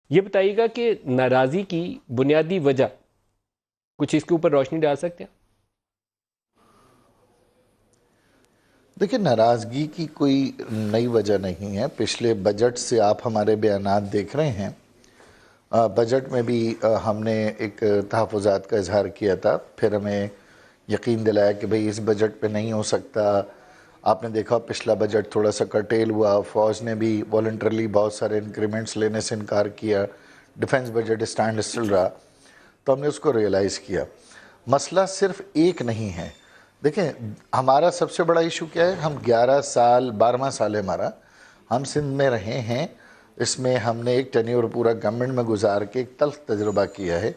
یہ بتائیے گا کہ ناراضی کی بنیادی وجہ کچھ اس کے اوپر روشنی ڈال سکتے ہیں؟ دیکھیں، ناراضگی کی کوئی نئی وجہ نہیں ہے. پچھلے بجٹ سے آپ ہمارے بیانات دیکھ رہے ہیں. بجٹ میں بھی ہم نے ایک تحفظات کا اظہار کیا تھا، پھر ہمیں یقین دلایا کہ بھئی اس بجٹ پہ نہیں ہو سکتا. آپ نے دیکھا پچھلا بجٹ تھوڑا سا کرٹیل ہوا، فوج نے بھی والنٹرلی بہت سارے انکریمنٹس لینے سے انکار کیا، ڈیفنس بجٹ اسٹینڈ اسٹل رہا. تو ہم نے اس کو ریئلائز کیا. مسئلہ صرف ایک نہیں ہے. دیکھیں، ہمارا سب سے بڑا ایشو کیا ہے؟ ہم 11 سال 12واں سال ہے ہمارا، ہم سندھ میں رہے ہیں. اس میں ہم نے ایک ٹینیور پورا گورنمنٹ میں گزار کے ایک تلخ تجربہ کیا ہے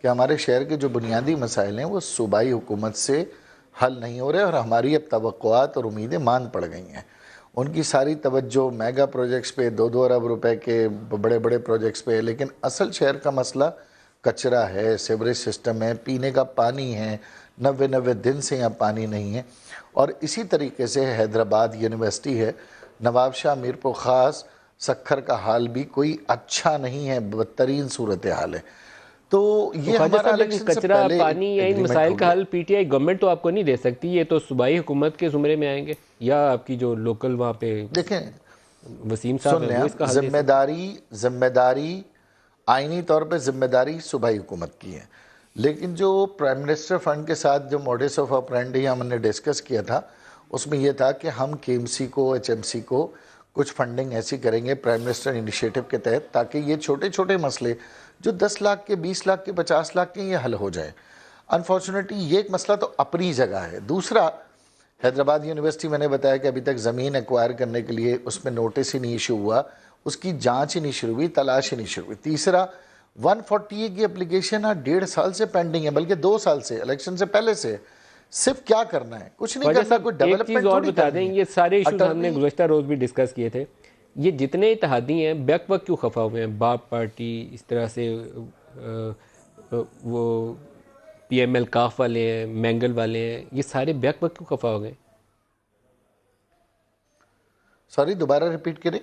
کہ ہمارے شہر کے جو بنیادی مسائل ہیں وہ صوبائی حکومت سے حل نہیں ہو رہے، اور ہماری اب توقعات اور امیدیں ماند پڑ گئی ہیں. ان کی ساری توجہ میگا پروجیکٹس پہ، 2 ارب روپے کے بڑے بڑے پروجیکٹس پہ، لیکن اصل شہر کا مسئلہ کچرا ہے، سیوریج سسٹم ہے، پینے کا پانی ہے. 90 دن سے یہاں پانی نہیں ہے. اور اسی طریقے سے حیدرآباد یونیورسٹی ہے، نواب شاہ میرپور خاص سکھر کا حال بھی کوئی اچھا نہیں ہے، بدترین صورتحال ہے. تو یہ خواجہ ہمارا صاحب، لیکن الیکشن سے کچرا، پہلے ایک پانی یا ان ایگریمنٹ مسائل ہو کا گیا. حل پی ٹی آئی گورنمنٹ تو آپ کو نہیں دے سکتی، یہ تو صوبائی حکومت کے زمرے میں آئیں گے، یا آپ کی جو لوکل وہاں پہ دیکھیں، وسیم صاحب سن ہیں لیں وہ آپ، اس کا حل دے سکتے ہیں؟ ذمہ داری آئینی طور پہ ذمہ داری صوبائی حکومت کی ہے. لیکن جو پرائم منسٹر فنڈ کے ساتھ جو موڈس آف آپرینڈی ہم نے ڈسکس کیا تھا، اس میں یہ تھا کہ ہم کے ایم سی کو، ایچ ایم سی کو کچھ فنڈنگ ایسی کریں گے پرائم منسٹر انیشیٹو کے تحت، تاکہ یہ چھوٹے چھوٹے مسئلے جو 10 لاکھ کے، 20 لاکھ کے، 50 لاکھ کے، یہ حل ہو جائیں. انفارچونیٹلی یہ ایک مسئلہ تو اپنی جگہ ہے. دوسرا، حیدرآباد یونیورسٹی میں نے بتایا کہ ابھی تک زمین ایکوائر کرنے کے لیے اس میں نوٹس ہی نہیں ایشو ہوا، اس کی جانچ ہی نہیں شروع ہوئی، تلاش ہی نہیں شروع ہوئی. تیسرا، 140 کی اپلیکیشن 1.5 سال سے پینڈنگ ہے، بلکہ 2 سال سے، الیکشن سے پہلے سے. صرف کیا کرنا ہے؟ کچھ نہیں خواجہ کرنا، صاحب کوئی ایک چیز ڈیولپمنٹ اور تھوڑی بتا دیں، کرنی ہے. یہ سارے ایشوز ہم نے اٹل گزشتہ روز بھی ڈسکس کیے تھے. یہ جتنے اتحادی ہیں بیک وقت کیوں خفا ہوئے ہیں؟ باپ پارٹی، اس طرح سے وہ پی ایم ایل کاف والے ہیں، مینگل والے ہیں، یہ سارے بیک وقت کیوں خفا ہو گئے؟ سوری، دوبارہ ریپیٹ کریں.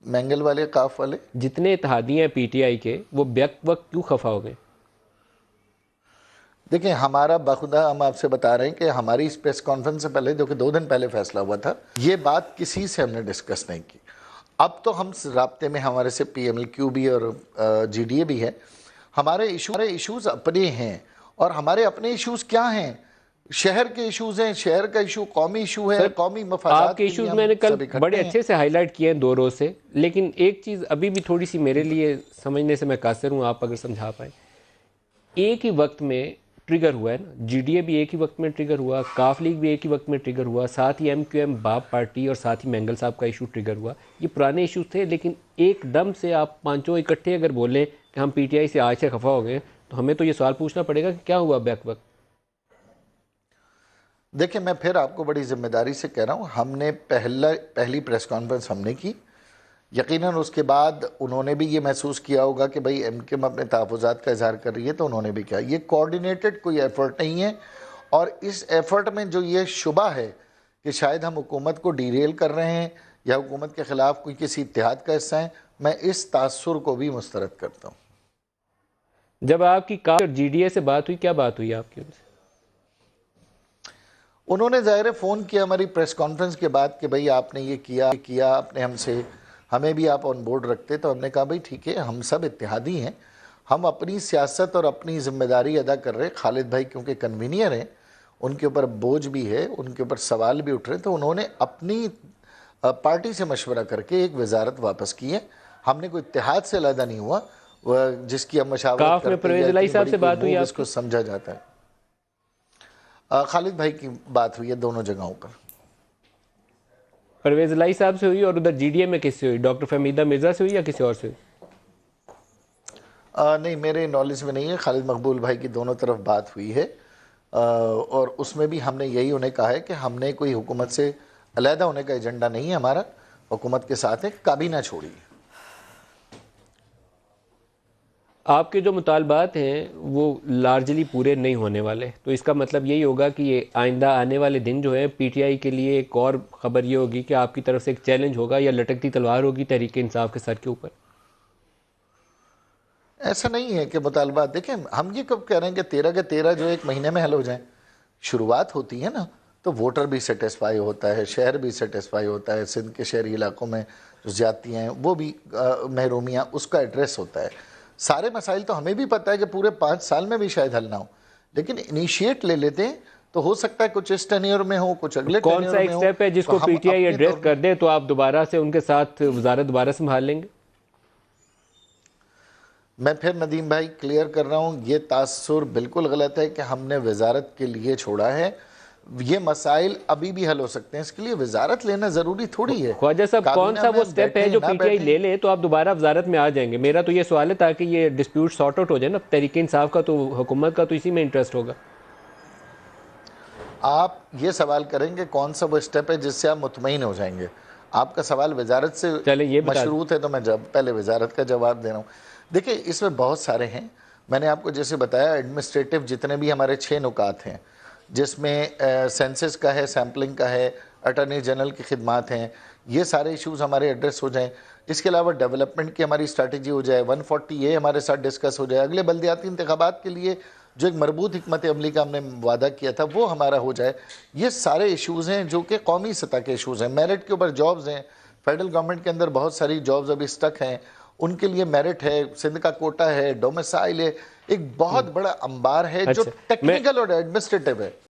مینگل والے، کاف والے؟ جتنے اتحادی ہیں پی ٹی آئی کے، وہ بیک وقت کیوں خفا ہو گئے؟ دیکھیں، ہمارا بخدا ہم آپ سے بتا رہے ہیں کہ ہماری اس پریس کانفرنس سے پہلے، جو کہ 2 دن پہلے فیصلہ ہوا تھا، یہ بات کسی سے ہم نے ڈسکس نہیں کی. اب تو ہم رابطے میں، ہمارے سے پی ایم ایل کیو بھی اور جی ڈی اے بھی ہے. ہمارے ایشوز اپنے ہیں، اور ہمارے اپنے ایشوز کیا ہیں؟ شہر کے ایشوز ہیں. شہر کا ایشو قومی ایشو ہے، سر، قومی آپ کے مفادات کے لیے ایشوز ہم میں نے کل سب بڑے اکٹھے ہیں. اچھے سے ہائی لائٹ کیے ہیں 2 روز سے، لیکن ایک چیز ابھی بھی تھوڑی سی میرے لیے سمجھنے سے میں قاصر ہوں، آپ اگر سمجھا پائیں. ایک ہی وقت میں ٹریگر ہوا ہے نا، جی ڈی اے بھی ایک ہی وقت میں ٹریگر ہوا، کاف لیگ بھی ایک ہی وقت میں ٹریگر ہوا، ساتھ ہی ایم کیو ایم باپ پارٹی اور ساتھ ہی مینگل صاحب کا ایشو ٹریگر ہوا. یہ پرانے ایشوز تھے، لیکن ایک دم سے آپ پانچوں اکٹھے اگر بولیں کہ ہم پی ٹی آئی سے آج سے خفا ہو گئے، تو ہمیں تو یہ سوال پوچھنا پڑے گا کہ کیا ہوا بیک وقت؟ دیکھیں، میں پھر آپ کو بڑی ذمہ داری سے کہہ رہا ہوں، ہم نے پہلی پریس کانفرنس ہم نے کی. یقیناً اس کے بعد انہوں نے بھی یہ محسوس کیا ہوگا کہ بھئی ایم کیو ایم اپنے تحفظات کا اظہار کر رہی ہے، تو انہوں نے بھی کہا. یہ کوارڈینیٹڈ کوئی ایفرٹ نہیں ہے، اور اس ایفرٹ میں جو یہ شبہ ہے کہ شاید ہم حکومت کو ڈیریل کر رہے ہیں یا حکومت کے خلاف کوئی کسی اتحاد کا حصہ ہیں، میں اس تاثر کو بھی مسترد کرتا ہوں. جب آپ کی کاف اور جی ڈی اے سے بات ہوئی، کیا بات ہوئی آپ کی ان سے؟ انہوں نے ظاہر فون کیا ہماری پریس کانفرنس کے بعد کہ بھئی آپ نے یہ کیا آپ نے ہم سے، ہمیں بھی آپ آن بورڈ رکھتے. تو ہم نے کہا بھئی ٹھیک ہے، ہم سب اتحادی ہیں، ہم اپنی سیاست اور اپنی ذمہ داری ادا کر رہے ہیں. خالد بھائی کیونکہ کنوینئر ہیں، ان کے اوپر بوجھ بھی ہے، ان کے اوپر سوال بھی اٹھ رہے، تو انہوں نے اپنی پارٹی سے مشورہ کر کے ایک وزارت واپس کی ہے. ہم نے کوئی اتحاد سے علیحدہ نہیں ہوا، جس کی ہم مشاورت کاف میں کرتے یا پرویز الہی اتنی صاحب بڑی سے کوئی بات ہوئی موو اس آپ کو کی؟ سمجھا جاتا ہے. خالد بھائی کی بات ہوئی ہے دونوں جگہوں پر. پرویز الہی صاحب سے ہوئی، اور ادھر جی ڈی اے میں کس سے ہوئی؟ ڈاکٹر فہمیدہ مرزا سے ہوئی یا کسی اور سے ہوئی؟ نہیں، میرے نالج میں نہیں ہے. خالد مقبول بھائی کی دونوں طرف بات ہوئی ہے، اور اس میں بھی ہم نے یہی انہیں کہا ہے کہ ہم نے کوئی حکومت سے علیحدہ ہونے کا ایجنڈا نہیں ہے ہمارا، حکومت کے ساتھ ہے، کابینہ چھوڑی. آپ کے جو مطالبات ہیں وہ لارجلی پورے نہیں ہونے والے، تو اس کا مطلب یہی ہوگا کہ یہ آئندہ آنے والے دن جو ہے پی ٹی آئی کے لیے ایک اور خبر یہ ہوگی کہ آپ کی طرف سے ایک چیلنج ہوگا یا لٹکتی تلوار ہوگی تحریک انصاف کے سر کے اوپر. ایسا نہیں ہے کہ مطالبات دیکھیں، ہم یہ کب کہہ رہے ہیں کہ 13 کے 13 جو ایک مہینے میں حل ہو جائیں. شروعات ہوتی ہے نا تو ووٹر بھی سیٹسفائی ہوتا ہے، شہر بھی سیٹسفائی ہوتا ہے، سندھ کے شہری علاقوں میں جو زیادتیاں ہیں وہ بھی محرومیاں اس کا ایڈریس ہوتا ہے. سارے مسائل تو ہمیں بھی پتہ ہے کہ پورے 5 سال میں بھی شاید حل نہ ہو، لیکن انیشیٹ لے لیتے ہیں تو ہو سکتا ہے کچھ اس ٹینیور میں ہو، کچھ اگلے کون ٹینیور سا ایک میں ہو. سٹیپ ہے جس کو پی ٹی آئی ایڈریس کر دے تو آپ دوبارہ سے ان کے ساتھ وزارت دوبارہ سنبھال لیں گے؟ میں پھر ندیم بھائی کلیئر کر رہا ہوں، یہ تاثر بالکل غلط ہے کہ ہم نے وزارت کے لیے چھوڑا ہے. یہ مسائل ابھی بھی حل ہو سکتے ہیں، اس کے لیے وزارت لینا ضروری تھوڑی ہے. خواجہ صاحب کون سا وہ سٹیپ ہے جو پی ٹی آئی لے لے تو آپ دوبارہ وزارت میں آ جائیں گے؟ میرا تو یہ سوال ہے تاکہ یہ ڈسپیوٹ سارٹ آؤٹ ہو جائے نا. تحریک انصاف کا تو، حکومت کا تو اسی میں انٹرسٹ ہوگا. آپ یہ سوال کریں گے کون سا وہ سٹیپ ہے جس سے آپ مطمئن ہو جائیں گے. آپ کا سوال وزارت سے مشروط ہے تو میں پہلے وزارت کا جواب دے رہا ہوں. دیکھیں اس میں بہت سارے ہیں. میں نے آپ کو جیسے بتایا ایڈمنسٹریٹو جتنے بھی ہمارے 6 نکات ہیں، جس میں سینسس کا ہے، سیمپلنگ کا ہے، اٹارنی جنرل کی خدمات ہیں، یہ سارے ایشوز ہمارے ایڈریس ہو جائیں. اس کے علاوہ ڈیولپمنٹ کی ہماری اسٹریٹجی ہو جائے، 140A ہمارے ساتھ ڈسکس ہو جائے. اگلے بلدیاتی انتخابات کے لیے جو ایک مربوط حکمت عملی کا ہم نے وعدہ کیا تھا وہ ہمارا ہو جائے. یہ سارے ایشوز ہیں جو کہ قومی سطح کے ایشوز ہیں. میرٹ کے اوپر جابز ہیں، فیڈرل گورنمنٹ کے اندر بہت ساری جابز ابھی سٹک ہیں، ان کے لیے میرٹ ہے، سندھ کا کوٹا ہے، ڈومیسائل ہے. ایک بہت بڑا انبار ہے جو ٹیکنیکل اور ایڈمنسٹریٹو ہے.